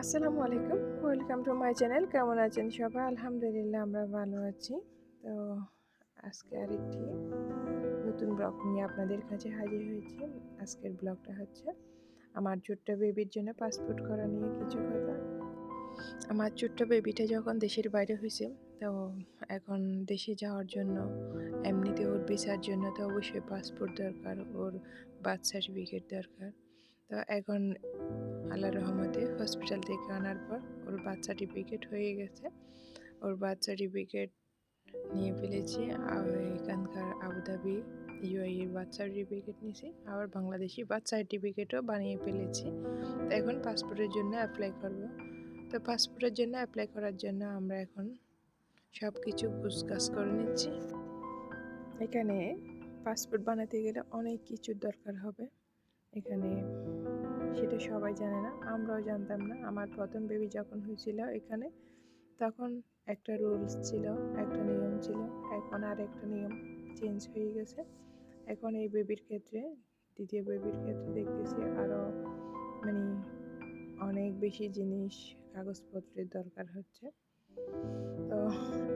আসসালামু আলাইকুম, welcome to my channel. কেমন আছেন সবাই? আলহামদুলিল্লাহ আমরা ভালো আছি। তো আজকে আরেকটি নতুন ব্লগ নিয়ে আপনাদের কাছে হাজির হয়েছি। আজকের ব্লগটা হচ্ছে আমার ছোট্ট বেবির জন্য পাসপোর্ট করা নিয়ে কিছু কথা। আমার ছোট্ট বেবিটা যখন দেশের বাইরে হয়েছে, তো এখন দেশে যাওয়ার জন্য এমনিতে ওর ভিসার জন্য তো অবশ্যই পাসপোর্ট দরকার, ওর বার্থ সার্টিফিকেট দরকার। তো এখন আল্লাহর রহমতে হসপিটাল থেকে আনার পর ওর বার্থ সার্টিফিকেট হয়ে গেছে। ওর বার্থ সার্টিফিকেট নিয়ে ফেলেছি। আর এখানকার আবুধাবি ইউএইর বার্থ সার্টিফিকেট নিয়েছি, আবার বাংলাদেশি বার্থ সার্টিফিকেটও বানিয়ে ফেলেছি। তো এখন পাসপোর্টের জন্য অ্যাপ্লাই করব। তো পাসপোর্টের জন্য অ্যাপ্লাই করার জন্য আমরা এখন সব কিছু গুছগাছ করে নিচ্ছি। এখানে পাসপোর্ট বানাতে গেলে অনেক কিছুর দরকার হবে। এখানে সেটা সবাই জানে না, আমরাও জানতাম না। আমার প্রথম বেবি যখন হয়েছিল এখানে, তখন একটা রুলস ছিল, একটা নিয়ম ছিল। এখন আর একটা নিয়ম চেঞ্জ হয়ে গেছে। এখন এই বেবির ক্ষেত্রে, দ্বিতীয় বেবির ক্ষেত্রে দেখতেছি আরও মানে অনেক বেশি জিনিস, কাগজপত্রের দরকার হচ্ছে। তো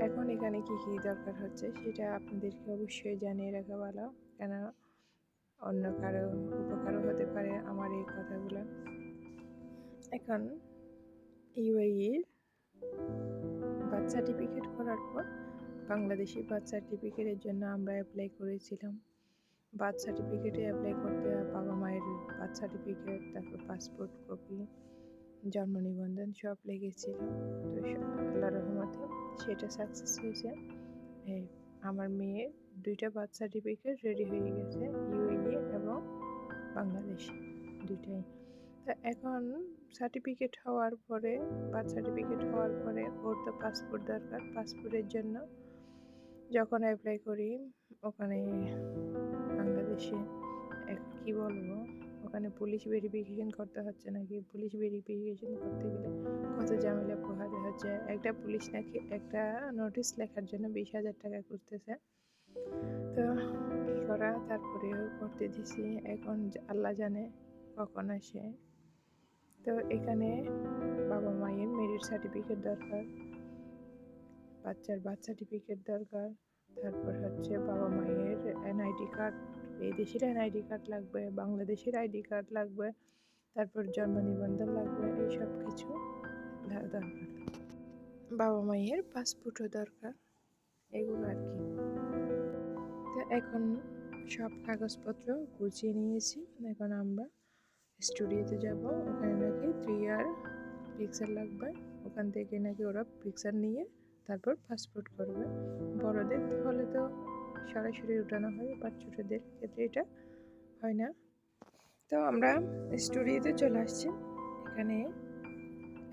এখন এখানে কি কি দরকার হচ্ছে সেটা আপনাদেরকে অবশ্যই জানিয়ে রাখা ভালো, কেন অন্য কারো উপকারও হতে পারে আমার এই কথাগুলো। এখন ইউএইর বার্থ সার্টিফিকেট করার পর বাংলাদেশি বার্থ সার্টিফিকেটের জন্য আমরা অ্যাপ্লাই করেছিলাম। বার্থ সার্টিফিকেটে অ্যাপ্লাই করতে বাবা মায়ের বার্থ সার্টিফিকেট, তারপর পাসপোর্ট কপি, জন্ম নিবন্ধন সব লেগেছিল। তো আল্লাহর রহমতে সেটা সাকসেস হয়েছে। আমার মেয়ের দুইটা বার্থ সার্টিফিকেট রেডি হয়ে গেছে, ইউএই এবং বাংলাদেশি দুইটাই। তো এখন সার্টিফিকেট হওয়ার পরে, বার্থ সার্টিফিকেট হওয়ার পরে ওর তো পাসপোর্ট দরকার। পাসপোর্টের জন্য যখন অ্যাপ্লাই করি ওখানে বাংলাদেশে কি বলবো, ওখানে পুলিশ ভেরিফিকেশন করতে হচ্ছে নাকি, পুলিশ ভেরিফিকেশন করতে গেলে কত ঝামেলা পোহাতে হচ্ছে। একটা পুলিশ নাকি একটা নোটিশ লেখার জন্য 20,000 টাকা করতেছে। তো কী করা, তারপরেও করতে দিছি। এখন আল্লাহ জানে কখন আসে। তো এখানে বাবা মায়ের মেরিট সার্টিফিকেট দরকার, বাচ্চার বার্থ সার্টিফিকেট দরকার, তারপর হচ্ছে বাবা মায়ের এনআইডি কার্ড, এই দেশের এনআইডি কার্ড লাগবে, বাংলাদেশের আইডি কার্ড লাগবে, তারপর জন্ম নিবন্ধন লাগবে, এইসব কিছু দরকার। বাবা মায়ের পাসপোর্টও দরকার, এগুলো আর কি। তো এখন সব কাগজপত্র গুছিয়ে নিয়েছি। এখন আমরা স্টুডিওতে যাব। ওখানে নাকি 3 ইয়ার পিকচার লাগবে। ওখান থেকে নাকি ওরা পিকচার নিয়ে তারপর পাসপোর্ট করবে। বড়দের হলে তো সরাসরি উঠানো হয়, বাট ছোটোদের ক্ষেত্রে এটা হয় না। তো আমরা স্টুডিওতে চলে আসছি। এখানে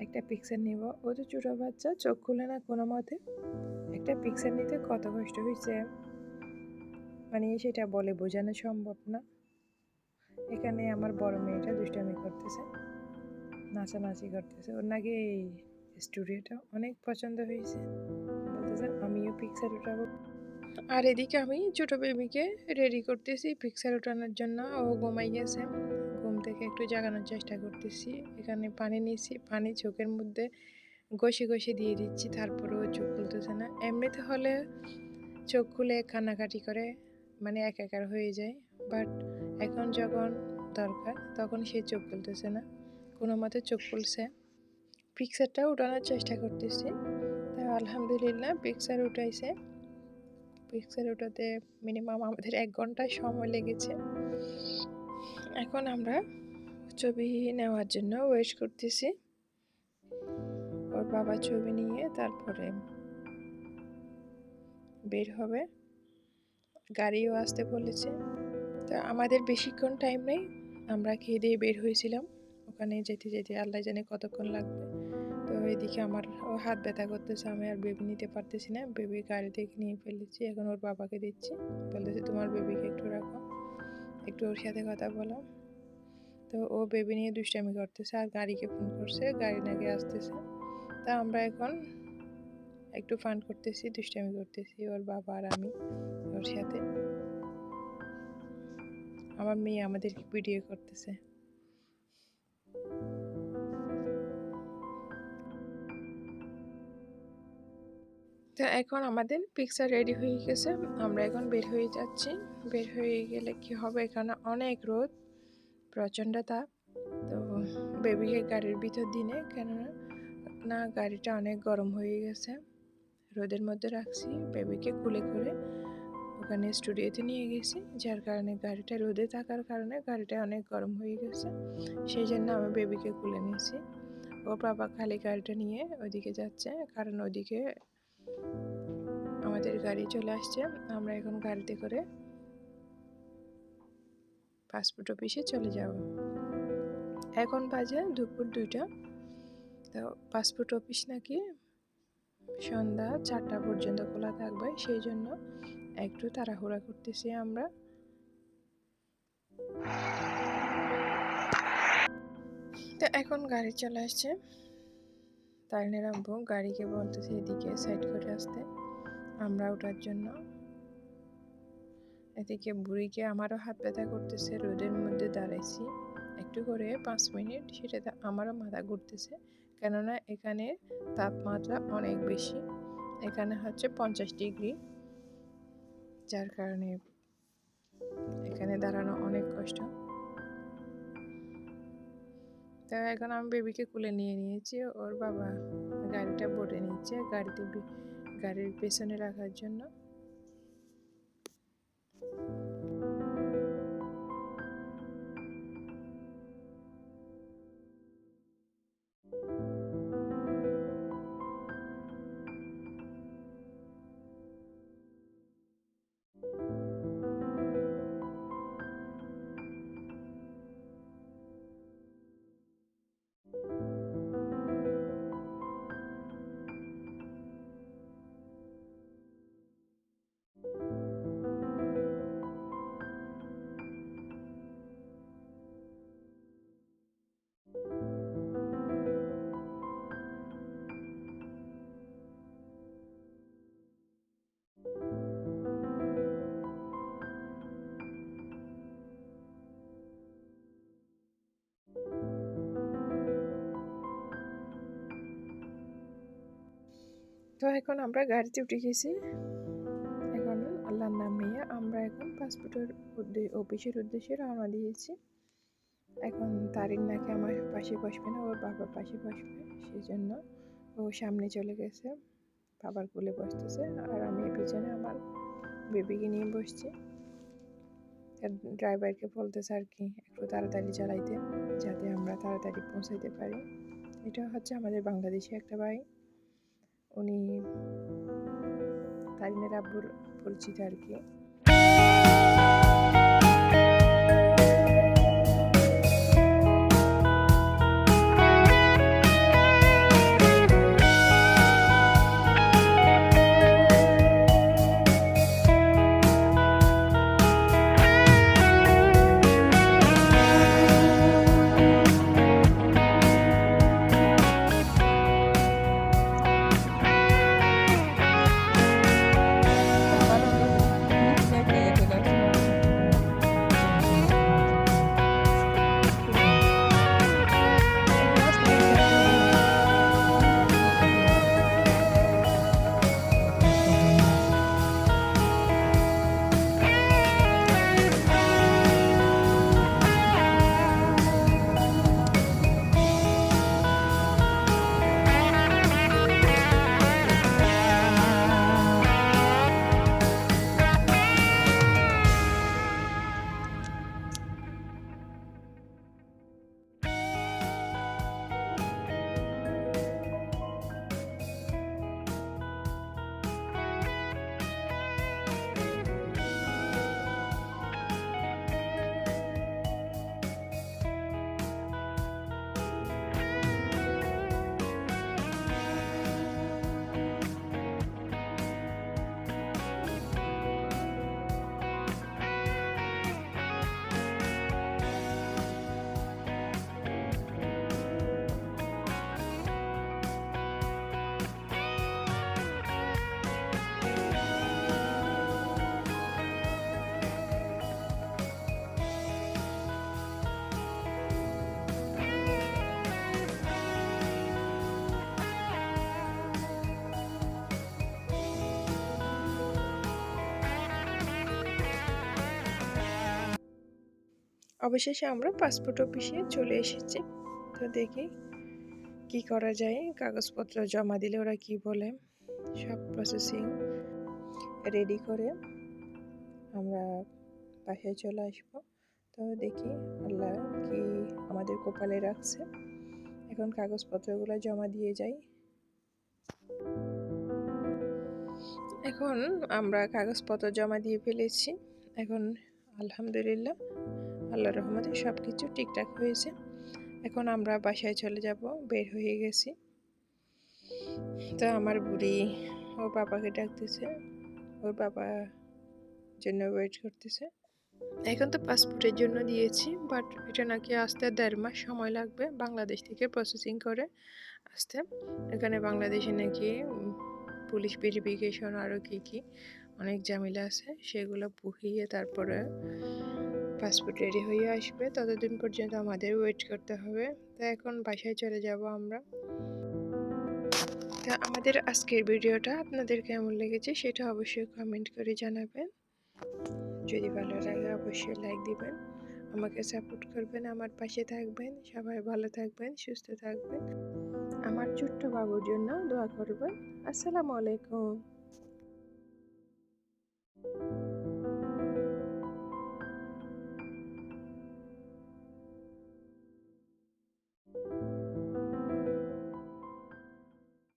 একটা পিকচার নেব। ও তো ছোটো বাচ্চা, চোখ খুলে না কোনো মতে। একটা পিকচার নিতে কত কষ্ট হয়েছে মানে সেটা বলে বোঝানো সম্ভব না। এখানে আমার বড় মেয়েটা দুষ্টামি করতেছে, নাচানাচি করতেছে। ওর নাকি এই স্টুডিওটা অনেক পছন্দ হয়েছে, বলতেছে আমিও পিকচার উঠাবো। আর এদিকে আমি ছোট বেবিকে রেডি করতেছি পিকচার ওঠানোর জন্য। ও ঘুমাই গেছে, ঘুম থেকে একটু জাগানোর চেষ্টা করতেছি। এখানে পানি নিয়েছি, পানি চোখের মধ্যে ঘষে ঘষে দিয়ে দিচ্ছি, তারপরেও চোখ খুলতেছে না। এমনিতে হলে চোখ খুলে কান্নাকাটি করে, মানে একাকার হয়ে যায়। বাট এখন যখন দরকার তখন সে চোখ খুলতেছে না, কোনো মতে চোখ খুলছে। পিকচারটা উঠানোর চেষ্টা করতেছি। তা আলহামদুলিল্লাহ পিকচার উঠাইছে। পিকচার ওঠাতে মিনিমাম আমাদের 1 ঘন্টা সময় লেগেছে। এখন আমরা ছবি নেওয়ার জন্য ওয়েট করতেছি। ওর বাবা ছবি নিয়ে তারপরে বের হবে, গাড়িও আসতে বলেছে। তো আমাদের বেশিক্ষণ টাইম নেই, আমরা খেয়ে দিয়ে বের হয়েছিলাম। ওখানে যেতে যেতে আল্লাহ জানে কতক্ষণ লাগবে। তো এদিকে আমার হাত ব্যথা করতেছে, আমি আর বেবি নিতে পারতেছি না। বেবি গাড়ি থেকে নিয়ে ফেলেছি, এখন ওর বাবাকে দিচ্ছি। বলতেছে তোমার বেবিকে একটু রাখো, একটু ওর সাথে কথা বলো। তো ও বেবি নিয়ে দুষ্টামি করতেছে আর গাড়িকে ফোন করছে, গাড়ি নাকি আসতেছে। তা আমরা এখন একটু ফান করতেছি, দুষ্টামি করতেছি ওর বাবা আর আমি ওর সাথে। আমার মেয়ে আমাদেরকে ভিডিও করতেছে। তো এখন আমাদের পিৎজা রেডি হয়ে গেছে, আমরা এখন বের হয়ে যাচ্ছি। বের হয়ে গেলে কি হবে, এখানে অনেক রোদ, প্রচণ্ড তাপ। তো বেবিকে গাড়ির ভিতর দিনে, কেননা না গাড়িটা অনেক গরম হয়ে গেছে, রোদের মধ্যে রাখছি। বেবিকে কুলে করে ওখানে স্টুডিওতে নিয়ে গেছি, যার কারণে গাড়িটা রোদে থাকার কারণে গাড়িটা অনেক গরম হয়ে গেছে। সেই জন্য আমি বেবিকে কুলে নিয়েছি। ওর বাবা খালি গাড়িটা নিয়ে ওইদিকে যাচ্ছে, কারণ ওইদিকে আমাদের গাড়ি চলে আসছে। আমরা এখন গাড়িতে করে পাসপোর্ট অফিসে চলে যাব। এখন বাজে দুপুর 2টা। তো পাসপোর্ট অফিস নাকি সন্ধ্যা 4টা পর্যন্ত খোলা থাকবে, সেই জন্য একটু তাড়াহুড়া করতেছি আমরা। তো এখন গাড়ি চলে আসছে, তাইনের আব্বু গাড়িকে বলতেছে এদিকে সাইড করে আসতে আমরা ওঠার জন্য। এদিকে বুড়িকে আমারও হাত ব্যথা করতেছে, রোদের মধ্যে দাঁড়াইছি একটু করে 5 মিনিট, সেটাতে আমারও মাথা ঘুরতেছে, কেননা এখানে তাপমাত্রা অনেক বেশি। এখানে হচ্ছে 50 ডিগ্রি, যার কারণে এখানে দাঁড়ানো অনেক কষ্ট। তো এখন আমি বেবিকে কুলে নিয়ে নিয়েছি, ওর বাবা গাড়িটা বোটে নিচ্ছে গাড়ির পেছনে রাখার জন্য। তো এখন আমরা গাড়িতে উঠে গেছি, এখন আল্লাহর নাম নিয়ে আমরা এখন পাসপোর্টের অফিসের উদ্দেশ্যে রওনা দিয়েছি। এখন তারিন নাকি আমার পাশে বসবে না, ওর বাবার পাশে বসবে, সেই জন্য ও সামনে চলে গেছে, বাবার কোলে বসতেছে, আর আমি পিছনে আমার বেবিকে নিয়ে বসছি। ড্রাইভারকে বলতেছে আর কি একটু তাড়াতাড়ি চালাইতে, যাতে আমরা তাড়াতাড়ি পৌঁছাইতে পারি। এটা হচ্ছে আমাদের বাংলাদেশি একটা ভাই, উনি তারিনের আব্বুর পরিচিত আর কি। অবশেষে আমরা পাসপোর্ট অফিসে চলে এসেছি। তো দেখি কি করা যায়, কাগজপত্র জমা দিলে ওরা কি বলে। সব প্রসেসিং রেডি করে আমরা বাসায় চলে আসবো। তো দেখি আল্লাহ কি আমাদের কপালে রাখছে। এখন কাগজপত্রগুলো জমা দিয়ে যাই। এখন আমরা কাগজপত্র জমা দিয়ে ফেলেছি। এখন আলহামদুলিল্লাহ আল্লাহর রহমতে সব কিছু ঠিকঠাক হয়েছে। এখন আমরা বাসায় চলে যাব, বের হয়ে গেছি। তো আমার বুড়ি ওর বাবাকে ডাকতেছে, ওর বাবা জন্য ওয়েট করতেছে। এখন তো পাসপোর্টের জন্য দিয়েছি, বাট এটা নাকি আসতে 1.5 মাস সময় লাগবে বাংলাদেশ থেকে প্রসেসিং করে আসতে। এখানে বাংলাদেশে নাকি পুলিশ ভেরিফিকেশন আরও কি অনেক ঝামেলা আছে, সেগুলো পুহিয়ে তারপরে পাসপোর্ট রেডি হয়ে আসবে। ততদিন পর্যন্ত আমাদের ওয়েট করতে হবে। তো এখন বাসায় চলে যাব আমরা। তো আমাদের আজকের ভিডিওটা আপনাদের কেমন লেগেছে সেটা অবশ্যই কমেন্ট করে জানাবেন। যদি ভালো লাগে অবশ্যই লাইক দিবেন, আমাকে সাপোর্ট করবেন, আমার পাশে থাকবেন। সবাই ভালো থাকবেন, সুস্থ থাকবেন। আমার ছোট্ট বাবুর জন্য দোয়া করবেন। আসসালামু আলাইকুম।